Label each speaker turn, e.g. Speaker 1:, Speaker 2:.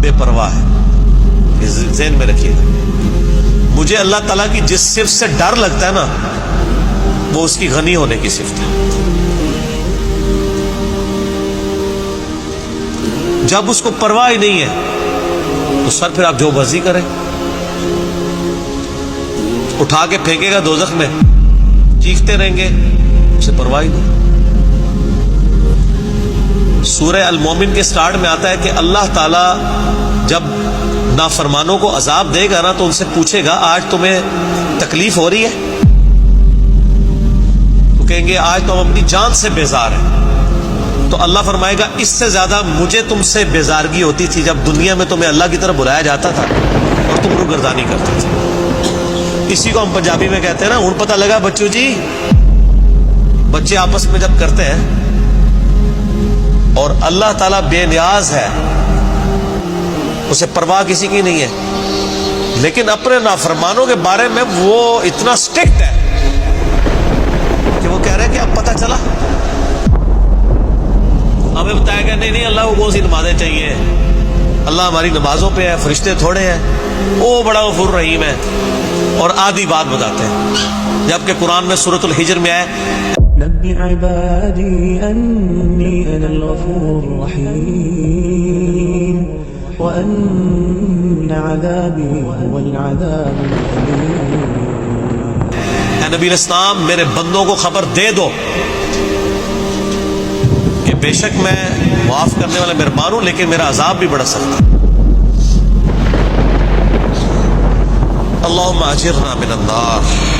Speaker 1: بے پرواہ ہے. یہ ذہن میں رکھیے گا. مجھے اللہ تعالیٰ کی جس صفت سے ڈر لگتا ہے نا وہ اس کی غنی ہونے کی صفت ہے. جب اس کو پرواہ ہی نہیں ہے تو سر پھر آپ جو مرضی کریں, اٹھا کے پھینکے گا دوزخ میں, چیختے رہیں گے, اسے پرواہ ہی نہیں. سورہ المومن کے سٹارٹ میں آتا ہے کہ اللہ تعالیٰ جب نافرمانوں کو عذاب دے گا نا تو ان سے پوچھے گا آج تمہیں تکلیف ہو رہی ہے؟ تو کہیں گے آج تو ہم اپنی جان سے بیزار ہیں. تو اللہ فرمائے گا اس سے زیادہ مجھے تم سے بیزارگی ہوتی تھی جب دنیا میں تمہیں اللہ کی طرف بلایا جاتا تھا اور تم روگردانی کرتے تھے. اسی کو ہم پنجابی میں کہتے ہیں نا ہن پتہ لگا بچوں جی. بچے آپس میں جب کرتے ہیں اور اللہ تعالیٰ بے نیاز ہے, اسے پرواہ کسی کی نہیں ہے, لیکن اپنے نافرمانوں کے بارے میں وہ اتنا سٹرکٹ ہے کہ وہ کہہ رہے ہیں کہ اب پتہ چلا. ہمیں بتایا گیا نہیں اللہ کو کون سی نمازیں چاہیے, اللہ ہماری نمازوں پہ ہے, فرشتے تھوڑے ہیں, وہ بڑا غفور رحیم ہے, اور آدھی بات بتاتے ہیں. جبکہ قرآن میں سورۃ الحجر میں آئے
Speaker 2: نبئ عبادی انی انا الغفور الرحیم وان عذابی هو العذاب الألیم.
Speaker 1: اے نبی الاسلام میرے بندوں کو خبر دے دو کہ بے شک میں معاف کرنے والا مہربان ہوں لیکن میرا عذاب بھی بڑا سخت ہے. اللہم اجرنا من النار.